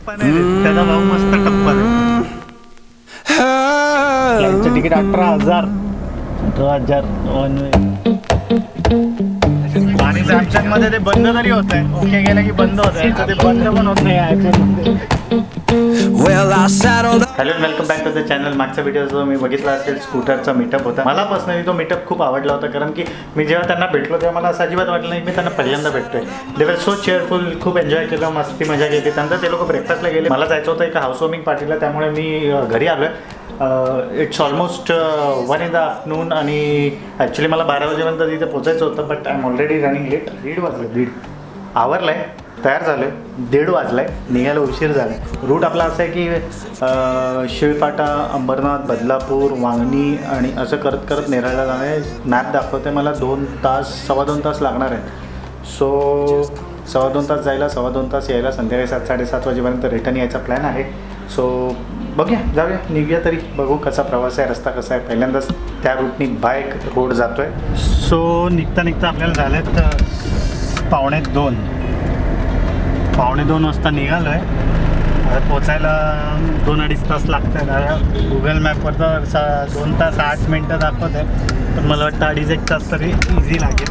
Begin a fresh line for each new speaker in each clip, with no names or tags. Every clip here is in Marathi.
टप्पा नाही रे, त्याचा भाऊ मस्त टप्पा रे. फ्लाईटचं तिकीट 18,000 वन वे. आणि सॅमसंग मध्ये ते बंद तरी होत आहे. ओके गेलं की बंद होत आहे, ते बंद पण होत नाही iPhone. Hello welcome back to the channel. मागचा व्हिडिओ जो मी बघितला असेल स्कूटरचा मीटअप होता. मला पर्सनली तो मीटअप खूप आवडला होता, कारण की मी जेव्हा त्यांना भेटलो तेव्हा मला असं अजिबात वाटलं नाही मी त्यांना पहिल्यांदा भेटतोय. दे वर सो चेअरफुल, खूप एन्जॉय केलं, मस्ती मजा केली. त्यानंतर ते लोक ब्रेकफास्टला गेले. मला जायचं होतं एका हाऊस वॉर्मिंग पार्टीला, त्यामुळे मी घरी आलो आहे. It's almost 1 in the afternoon आणि ॲक्च्युली मला 12 वाजेपर्यंत तिथे पोचायचं होतं, but I am already running late. 1:30 वाजले. 1:30 आवरलं आहे, तयार झालं आहे. 1:30 वाजला आहे, निघायला उशीर झाला आहे. रूट आपला असं आहे की शिळपाटा, अंबरनाथ, बदलापूर, वांगणी आणि असं करत करत नेरळला जाणार आहे. मॅप दाखवते मला 2 तास, 2.25 तास लागणार आहे. सो 2.25 तास जायला, 2.25 तास यायला. संध्याकाळी 7-7:30 वाजेपर्यंत रिटर्न यायचा प्लॅन आहे. सो बघूया, जाऊया, निघूया तरी, बघू कसा प्रवास आहे, रस्ता कसा आहे. पहिल्यांदाच त्या रूटनी बाईक रोड जातो आहे. सो निघता निघता आपल्याला झालेत 1:45. 1:45 वाजता निघालो आहे. पोचायला 2-2.5 तास लागतात. गुगल मॅपवर तर 2 तास 8 मिनटं दाखवत आहे, पण मला वाटतं 2.5-1 तास तरी इझी लागेल.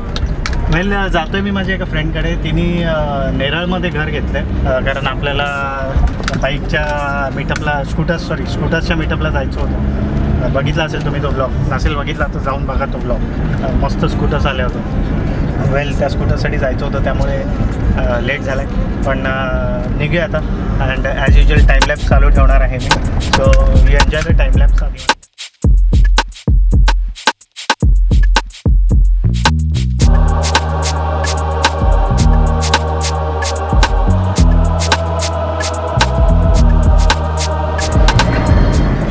वेल जातो आहे मी माझ्या एका फ्रेंडकडे. तिने नेरळमध्ये घर घेतलं आहे, कारण आपल्याला बाईकच्या मीटअपला स्कूटर्सच्या मीटअपला जायचं होतं. बघितला असेल तुम्ही तो ब्लॉग, नसेल बघितला तर जाऊन बघा तो ब्लॉग. मस्त स्कूटर्स आले होते. वेल त्या स्कूटरसाठी जायचं होतं, त्यामुळे लेट झालं आहे. पण निघूया आता. अँड ॲज युजल टाईमलॅप्स चालू ठेवणार आहे मी. So we enjoy the time lapse. आधी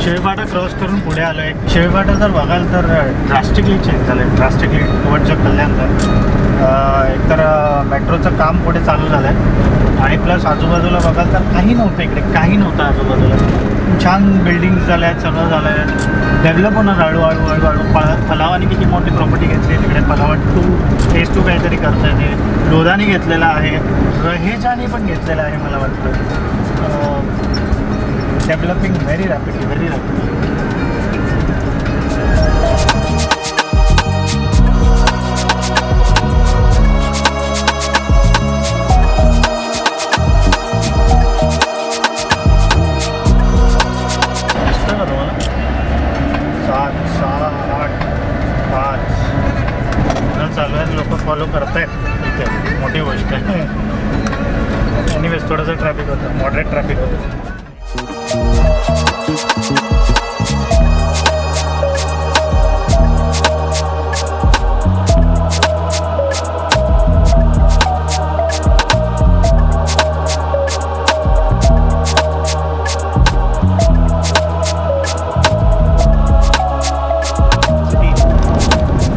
शेळीपाटा क्रॉस करून पुढे आलो आहे. शेळीपाटा जर बघाल तर ड्रास्टिकली चेंज झालं आहे, ड्रास्टिकली टुवर्डचं कल्याणचं. एकतर मेट्रोचं काम पुढे चालू झालं आहे, आणि प्लस आजूबाजूला बघाल तर काही नव्हतं, इकडे काही नव्हतं आजूबाजूला. छान बिल्डिंग्स झाल्या आहेत, सगळं झालं आहे. डेव्हलप होणार हळूहळू. पलावानी किती मोठी प्रॉपर्टी घेतली आहे तिकडे. पलावा फेज 2 काहीतरी करता येते. लोधानी घेतलेला आहे, रहेजानी पण घेतलेला आहे. मला वाटतं डेव्हलपिंग व्हेरी रॅपिडली. दिसतं का तुम्हाला? 7, 6, 8, 5 चालू आहे. लोक फॉलो करत आहेत इथे, मोठी गोष्ट आहे. एनिवेज थोडंसं ट्रॅफिक होतं, मॉडरेट ट्रॅफिक होतं.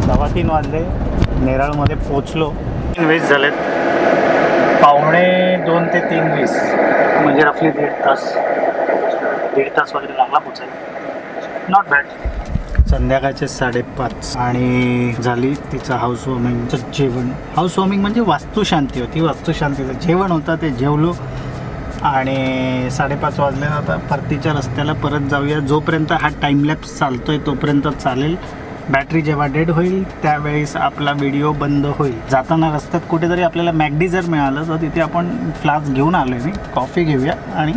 सव्वा 3 वाजले, नेरळमध्ये पोचलो. 3:20 झालेत. 2:45 ते 3:20 म्हणजे रफली 1.5 तास वगैरे लागला पोचायला. Not bad. संध्याकाळचे 5:30 आणि झाली तिचं हाऊस वॉर्मिंगचं जेवण. हाऊस वॉर्मिंग म्हणजे वास्तुशांती होती. वास्तुशांतीचं जेवण होतं, ते जेवलो. आणि 5:30 वाजले. आता परतीच्या रस्त्याला परत जाऊया. जोपर्यंत हा टाईमलॅप्स चालतो आहे तोपर्यंत चालेल. बॅटरी जेव्हा डेड होईल त्यावेळेस आपला व्हिडिओ बंद होईल. जाताना रस्त्यात कुठेतरी आपल्याला मॅगडी जर मिळालं तर तिथे आपण फ्लास्क घेऊन आलो आहे मी, कॉफी घेऊया आणि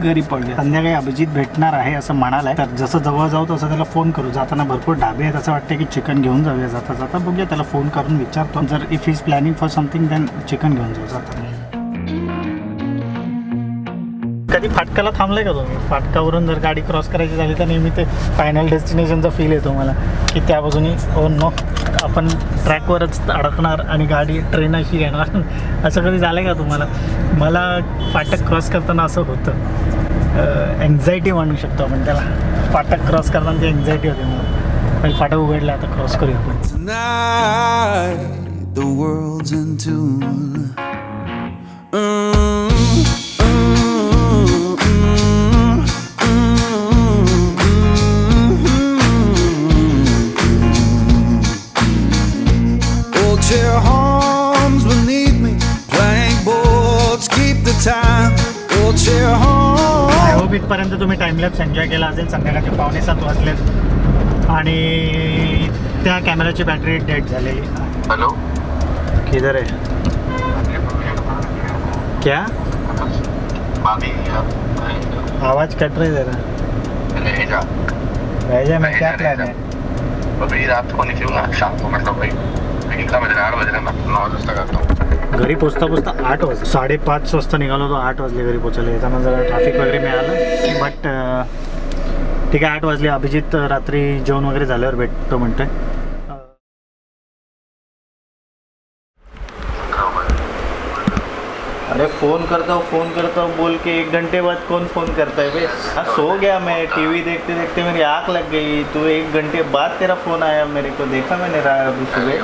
घरी पडूया. संध्याकाळी अभिजित भेटणार आहे असं म्हणाला आहे, तर जसं जवळ जाऊ तसं त्याला फोन करू. जाताना भरपूर ढाबे आहेत, असं वाटतं की चिकन घेऊन जाऊया. जाता बघूया, त्याला फोन करून विचारतो. जर if he is planning for something then chicken घेऊन जाऊ जाताना. कधी फाटकाला थांबलं का तुम्ही? फाटकावरून जर गाडी क्रॉस करायची झाली तर नेहमी ते फायनल डेस्टिनेशनचा फील येतो मला, की त्या बाजूनी ओ नो आपण ट्रॅकवरच अडकणार आणि गाडी ट्रेन अशी येणार. असं कधी झालं का तुम्हाला? मला फाटक क्रॉस करताना असं होतं. एन्झायटी म्हणू शकतो आपण त्याला. फाटक क्रॉस करताना ती एन्झायटी होते मला. पण फाटक उघडला, आता क्रॉस करूया आपण.
Chair homes beneath me, playing boards keep the time. Old chair
hope इथपर्यंत तुम्ही टाईमलॅप्स एन्जॉय केला असेल. संध्याकाळचे 6:45 वाजलेत आणि त्या कॅमेराची बॅटरी डेड झालेली.
हेलो,
किधर है क्या? आवाज़ कट रही जरा. रह जा मैं क्या प्लान है?
अभी रात को निकलूँ ना, शाम को मतलब भाई निकलता मैं 8 बजे ना, 9 वाजता करता हूँ.
घरी पोचता 8 वाजले. 5:30 वाजता निघालो तो 8 वाजले घरी पोचायला. येताना जरा ट्रॅफिक वगैरे मिळालं बट ठीक आहे. 8 वाजले. अभिजित रात्री जेवण वगैरे झाल्यावर भेटतो म्हणतोय. अरे फ़ोन करता हूँ बोल के 1 घंटे बाद कौन फ़ोन करता है भाई? हाँ, सो गया मैं. टीवी देखते देखते मेरी आँख लग गई. तो 1 घंटे बाद तेरा फ़ोन आया मेरे को. देखा मैंने अभी सुबह.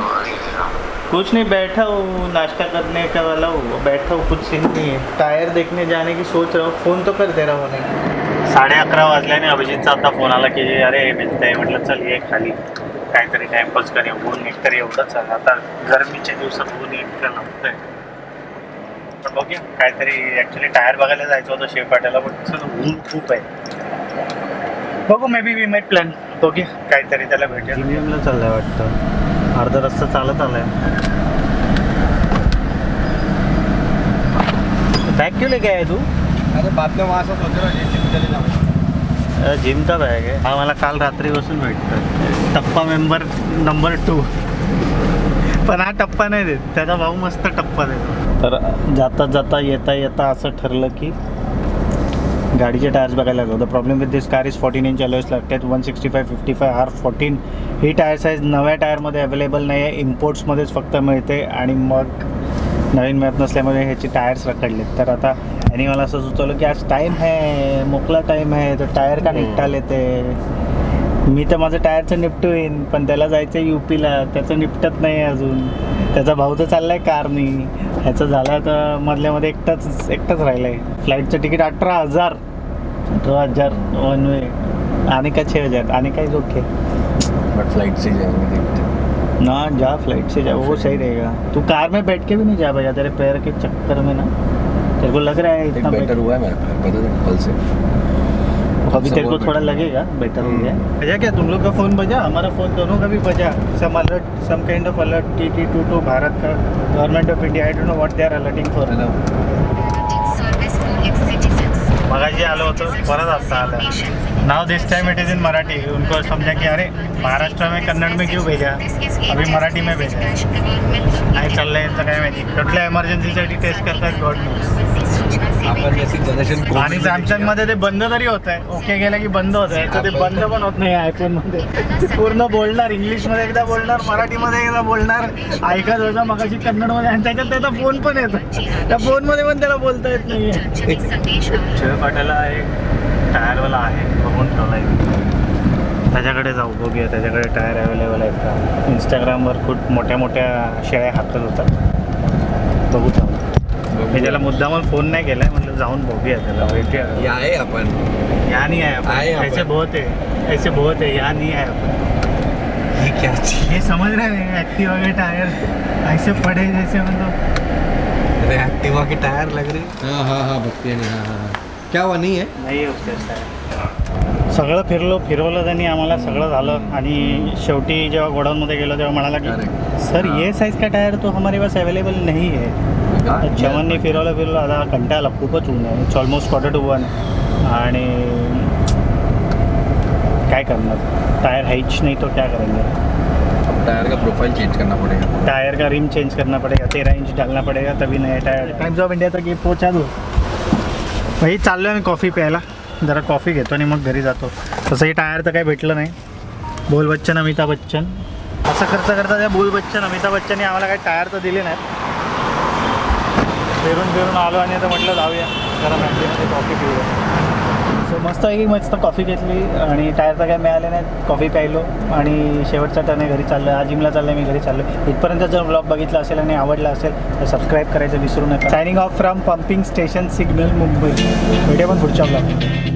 कुछ नहीं, बैठा हूँ नाश्ता करने का वाला हूँ. बैठा हूँ, कुछ सीन नहीं है. टायर देखने जाने की सोच रहा हूँ. फ़ोन तो कर दे रहा होने. 11:30 वाजल्याने अभिजितचा आता फ़ोन आला की अरे मिळतं आहे. म्हटलं चल ये खाली काहीतरी टाईमपास करूया. ऊन एकतरी एवढंच आहे आता गरमीच्या दिवसात. ऊन इतकं लागतं आहे. पण बघूया काहीतरी. ॲक्च्युली टायर बघायला जायचं होतं शेफ फाट्याला पण तसं ऊन खूप आहे. बघू maybe we make plan. बघूया काहीतरी त्याला भेटेल. प्रीमियमला चाललं आहे वाटतं. अर्धा रस्ता चालत आला आहे. बॅग क्यों लेके आहे तू?
अरे बाद में वहाँ से सोच रहा हूँ जिम चले जाऊँ.
जिमचा बॅग आहे हा. मला काल रात्रीपासून भेटतो. टप्पा मेंबर नंबर 2. पण हा टप्पा नाही देत. त्याचा भाऊ मस्त टप्पा देतो. तर जाता जाता येता असं ठरलं की गाडीचे टायर्स बघायला जाऊ. The problem with this car is 14 inch alloys लागतात. 165/55 R14 ही टायर साईज नव्या टायरमध्ये अवेलेबल नाही आहे. इम्पोर्ट्समध्येच फक्त मिळते आणि मग नवीन मिळत नसल्यामुळे ह्याची टायर्स रखडलेत. तर आता यांनी मला असं सुचवलं की आज टाईम आहे, मोकळा टाईम आहे, तर टायर का निपटाले ते. मी तर माझं टायरचं निपटवीन पण त्याला जायचं आहे UPला. त्याचं निपटत नाही अजून. त्याचा भाऊ तर चालला आहे कारनी. ह्याचं झालं तर मधल्यामध्ये एकटाच राहिलं आहे. फ्लाईटचं तिकीट 18,000 वन वे. आने का 6,000. आने का ही ओके.
बट फ्लाइट से जाएंगे देखते
ना जा फ्लाइट से जा, वो सही रहेगा. तू कार में बैठ के भी नहीं जा भैया. तेरे पैर के चक्कर में ना तेरे को लग रहा है इतना
बेटर हुआ है मेरा पैर. पता है कल से
अभी तेरे को थोड़ा लगेगा बेटर हो गया. बजा क्या तुम लोग का फ़ोन बजा? हमारा फ़ोन दोनों का भी बजा. Some alert, some kind of alert. TT22 Bharat का government of India. I don't know what they are alerting for. मगाशी आलो होतो परत आता आलं. Now this time it is in Marathi. उनको समझा कि अरे महाराष्ट्र में कन्नड़ में क्यों भेजा, अभी मराठी में भेजा. नाही चाललं आहे तर काय माहिती. कुठल्या एमर्जन्सीसाठी टेस्ट करतात गॉड नोस.
आपण जैसे जनरेशन
आणि सॅमसंगमध्ये ते बंद तरी होत आहे. ओके गेलं की बंद होत आहे. तर ते बंद पण होत नाही आयफोनमध्ये. पूर्ण बोलणार इंग्लिशमध्ये एकदा बोलणार, मराठीमध्ये एकदा बोलणार. ऐकत होता मगाशी कन्नडमध्ये आणि त्याच्यात त्याचा फोन पण येतो. त्या फोनमध्ये पण त्याला बोलता येत नाही आहे. शिव फाट्याला एक टायरवाला आहे बघून ठेवला आहे. त्याच्याकडे जाऊ बघूया त्याच्याकडे टायर अवेलेबल आहेत का. इंस्टाग्रामवर खूप मोठ्या शेळ्या हाकत होतात. बघू जाऊ. मी त्याला मुद्दामून फोन नाही केलाय. म्हटलं जाऊन बघूया त्याला. भेटूया.
ये आए अपन.
यहाँ नहीं आए अपन. ऐसे बहुत है यहाँ नहीं आए अपन.
ये क्या चीज?
ये समझ रहे हैं एक्टिवा के टायर ऐसे पड़े जैसे मतलब.
अरे एक्टिवा के टायर लग रहे. हाँ भक्ति नहीं. हाँ क्या हुआ? नहीं है.
नाही सगळं फिरवलं त्यांनी आम्हाला. सगळं झालं आणि शेवटी जेव्हा गोडाऊनमध्ये गेलो तेव्हा म्हणाला की सर ये साइज़ का टायर तो हमारे पास अवेलेबल नहीं है. चमनने फिरवलं आता कंटाळला. खूपच ऊन आहे. इट्स ऑलमोस्ट 1:45 आणि काय करणार. टायर हाइच नहीं तो क्या करेंगे.
टायर का प्रोफाइल चेंज करना पड़ेगा.
टायर का रिम चेंज करना पड़ेगा. 13 इंच डालना पड़ेगा तभी नया टायर. टाइम्स ऑफ इंडिया तक ये पोचा दो भाई. चाललो आहे मी कॉफी प्यायला. जरा कॉफी घेतो आणि मग घरी जातो. तसंही टायर तर काही भेटलं नाही. बोल बच्चन अमिताभ बच्चन असं करता त्या बोल बच्चन अमिताभ बच्चनने आम्हाला काही टायर तर दिले नाहीत. फिरून आलो आणि आता म्हटलं जाऊया जरा मॅगडीमध्ये कॉफी पिऊया. सो मस्त कॉफी घेतली आणि टायर तर काय मिळाले नाहीत. कॉफी प्यायलो आणि शेवटचा टर्न आहे घरी चाललो. आज जिमला चाललो आहे. मी घरी चाललो. इथपर्यंत जर ब्लॉग बघितला असेल आणि आवडला असेल तर सबस्क्राईब करायचं विसरू नका. Signing off from pumping station signal Mumbai. भेटूया पण पुढच्या ब्लॉग.